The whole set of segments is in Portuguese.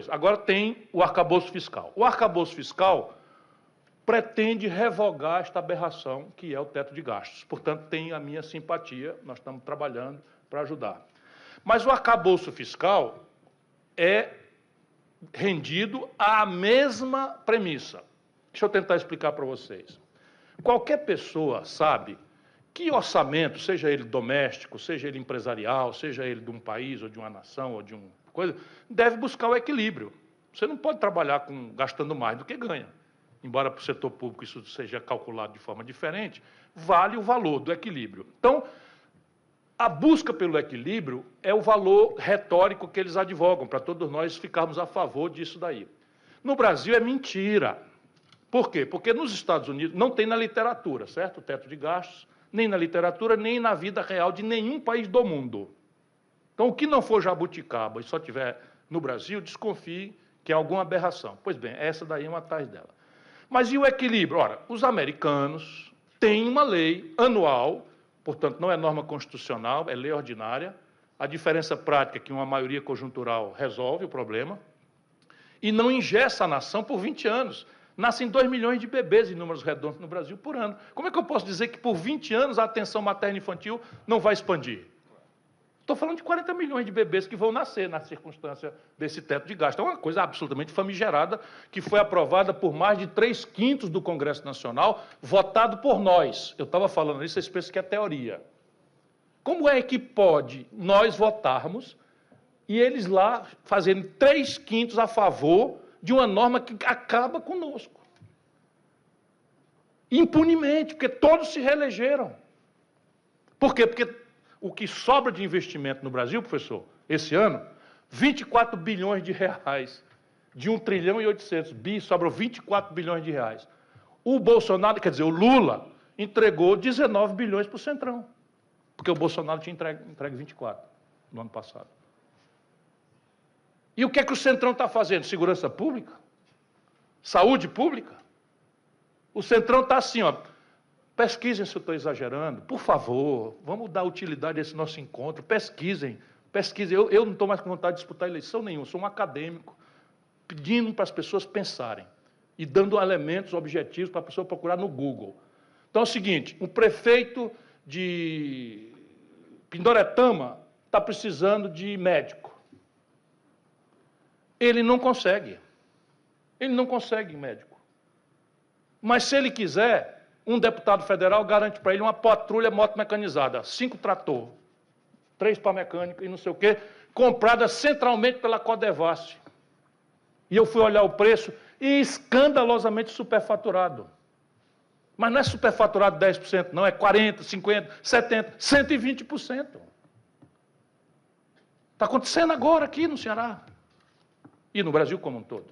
coisa. Agora tem o arcabouço fiscal. O arcabouço fiscal pretende revogar esta aberração que é o teto de gastos. Portanto, tem a minha simpatia, nós estamos trabalhando para ajudar. Mas o arcabouço fiscal é rendido à mesma premissa. Deixa eu tentar explicar para vocês. Qualquer pessoa sabe que orçamento, seja ele doméstico, seja ele empresarial, seja ele de um país ou de uma nação ou de uma coisa, deve buscar o equilíbrio. Você não pode trabalhar gastando mais do que ganha. Embora para o setor público isso seja calculado de forma diferente, vale o valor do equilíbrio. Então, a busca pelo equilíbrio é o valor retórico que eles advogam, para todos nós ficarmos a favor disso daí. No Brasil é mentira. Por quê? Porque nos Estados Unidos não tem na literatura, certo? O teto de gastos, nem na literatura, nem na vida real de nenhum país do mundo. Então, o que não for jabuticaba e só tiver no Brasil, desconfie que é alguma aberração. Pois bem, essa daí é uma atrás dela. Mas e o equilíbrio? Ora, os americanos têm uma lei anual, portanto, não é norma constitucional, é lei ordinária. A diferença prática é que uma maioria conjuntural resolve o problema e não engessa a nação por 20 anos. Nascem 2 milhões de bebês em números redondos no Brasil por ano. Como é que eu posso dizer que por 20 anos a atenção materno-infantil não vai expandir? Estou falando de 40 milhões de bebês que vão nascer na circunstância desse teto de gasto. É uma coisa absolutamente famigerada que foi aprovada por mais de 3/5 do Congresso Nacional, votado por nós. Eu estava falando isso, vocês pensam que é teoria. Como é que pode nós votarmos e eles lá fazerem 3/5 a favor de uma norma que acaba conosco? Impunemente, porque todos se reelegeram. Por quê? Porque o que sobra de investimento no Brasil, professor, esse ano, 24 bilhões de reais. De 1 trilhão e 800 bi, sobrou 24 bilhões de reais. O Bolsonaro, quer dizer, o Lula, entregou 19 bilhões para o Centrão. Porque o Bolsonaro tinha entregue 24 no ano passado. E o que é que o Centrão está fazendo? Segurança pública? Saúde pública? O Centrão está assim, ó. Pesquisem se eu estou exagerando, por favor, vamos dar utilidade a esse nosso encontro, pesquisem. Eu não estou mais com vontade de disputar eleição nenhuma, sou um acadêmico, pedindo para as pessoas pensarem e dando elementos objetivos para a pessoa procurar no Google. Então é o seguinte, o prefeito de Pindoretama está precisando de médico. Ele não consegue médico. Mas se ele quiser, um deputado federal garante para ele uma patrulha moto-mecanizada, 5 trator, 3 para mecânica e não sei o quê, comprada centralmente pela Codevasf. E eu fui olhar o preço e escandalosamente superfaturado. Mas não é superfaturado 10%, não, é 40%, 50%, 70%, 120%. Está acontecendo agora aqui no Ceará. E no Brasil como um todo.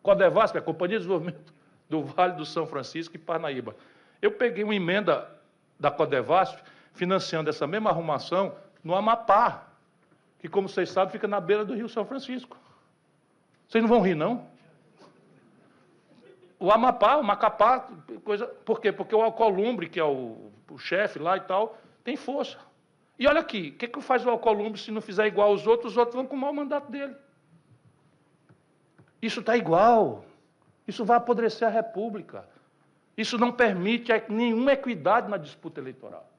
Codevasf é a Companhia de Desenvolvimento do Vale do São Francisco e Parnaíba. Eu peguei uma emenda da Codevasf financiando essa mesma arrumação no Amapá, que, como vocês sabem, fica na beira do Rio São Francisco. Vocês não vão rir, não? O Amapá, o Macapá, coisa... Por quê? Porque o Alcolumbre, que é o chefe lá e tal, tem força. E olha aqui, o que faz o Alcolumbre se não fizer igual aos outros vão com o mau mandato dele. Isso está igual. Isso vai apodrecer a República. Isso não permite nenhuma equidade na disputa eleitoral.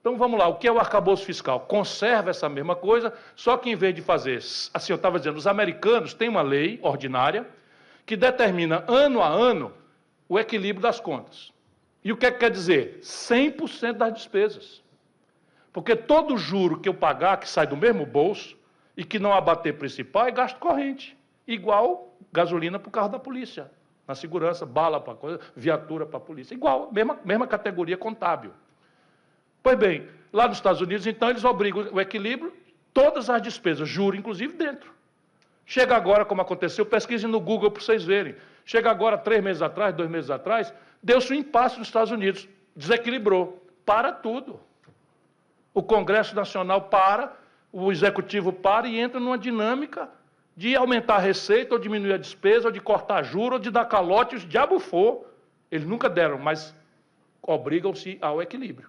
Então, vamos lá, o que é o arcabouço fiscal? Conserva essa mesma coisa, só que em vez de fazer, assim, eu estava dizendo, os americanos têm uma lei ordinária que determina, ano a ano, o equilíbrio das contas. E o que é que quer dizer? 100% das despesas. Porque todo juro que eu pagar, que sai do mesmo bolso, e que não abater principal, é gasto corrente. Igual gasolina para o carro da polícia. Na segurança, bala para coisa, viatura para a polícia. Igual, mesma categoria contábil. Pois bem, lá nos Estados Unidos, então, eles obrigam o equilíbrio, todas as despesas, juro, inclusive, dentro. Chega agora, como aconteceu, pesquisem no Google para vocês verem. Chega agora, 3 meses atrás, 2 meses atrás, deu-se um impasse nos Estados Unidos, desequilibrou. Para tudo. O Congresso Nacional para, o Executivo para e entra numa dinâmica de aumentar a receita, ou diminuir a despesa, ou de cortar juros, ou de dar calote, os diabo for. Eles nunca deram, mas obrigam-se ao equilíbrio.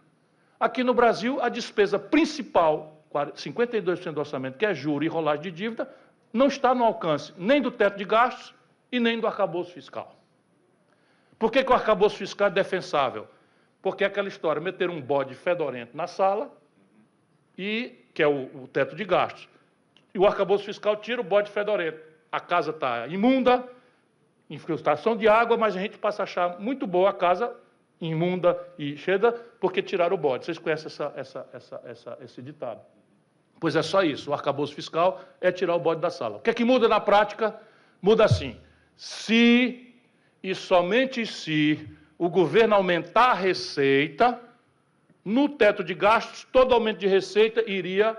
Aqui no Brasil, a despesa principal, 52% do orçamento, que é juro e rolagem de dívida, não está no alcance nem do teto de gastos e nem do arcabouço fiscal. Por que o arcabouço fiscal é defensável? Porque é aquela história, meter um bode fedorento na sala, que é o teto de gastos, e o arcabouço fiscal tira o bode fedorento. A casa está imunda, infiltração de água, mas a gente passa a achar muito boa a casa imunda e cheia, porque tiraram o bode. Vocês conhecem esse ditado. Pois é só isso, o arcabouço fiscal é tirar o bode da sala. O que é que muda na prática? Muda assim, se e somente se o governo aumentar a receita, no teto de gastos, todo aumento de receita iria,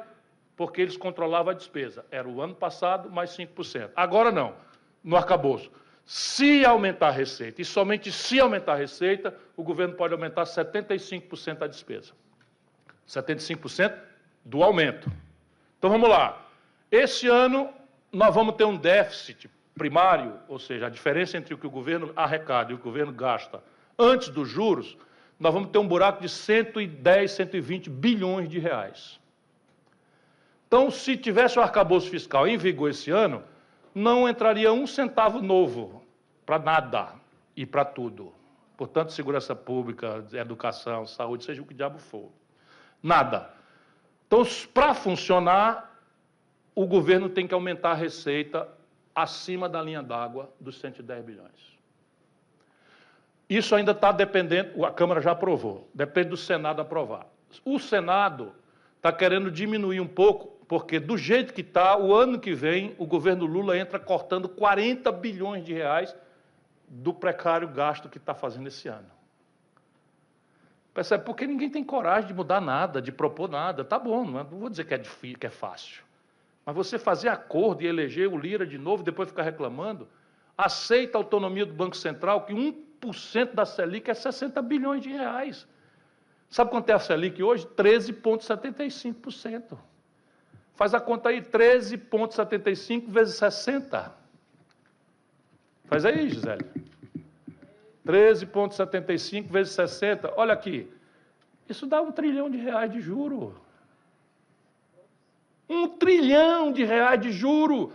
porque eles controlavam a despesa. Era o ano passado, mais 5%. Agora não, no arcabouço. Se aumentar a receita, e somente se aumentar a receita, o governo pode aumentar 75% a despesa. 75% do aumento. Então, vamos lá. Esse ano, nós vamos ter um déficit primário, ou seja, a diferença entre o que o governo arrecada e o que o governo gasta antes dos juros, nós vamos ter um buraco de 110, 120 bilhões de reais. Então, se tivesse o arcabouço fiscal em vigor esse ano, não entraria um centavo novo para nada e para tudo. Portanto, segurança pública, educação, saúde, seja o que diabo for. Nada. Então, para funcionar, o governo tem que aumentar a receita acima da linha d'água dos 110 bilhões. Isso ainda está dependendo, a Câmara já aprovou, depende do Senado aprovar. O Senado está querendo diminuir um pouco, porque do jeito que está, o ano que vem, o governo Lula entra cortando 40 bilhões de reais do precário gasto que está fazendo esse ano. Percebe? Porque ninguém tem coragem de mudar nada, de propor nada. Tá bom, não vou dizer que é difícil, que é fácil. Mas você fazer acordo e eleger o Lira de novo, depois ficar reclamando, aceita a autonomia do Banco Central, que 1% da Selic é 60 bilhões de reais. Sabe quanto é a Selic hoje? 13,75%. Faz a conta aí, 13,75 vezes 60. Faz aí, Gisele. 13,75 vezes 60. Olha aqui. Isso dá R$1 trilhão de juro. R$1 trilhão de juro.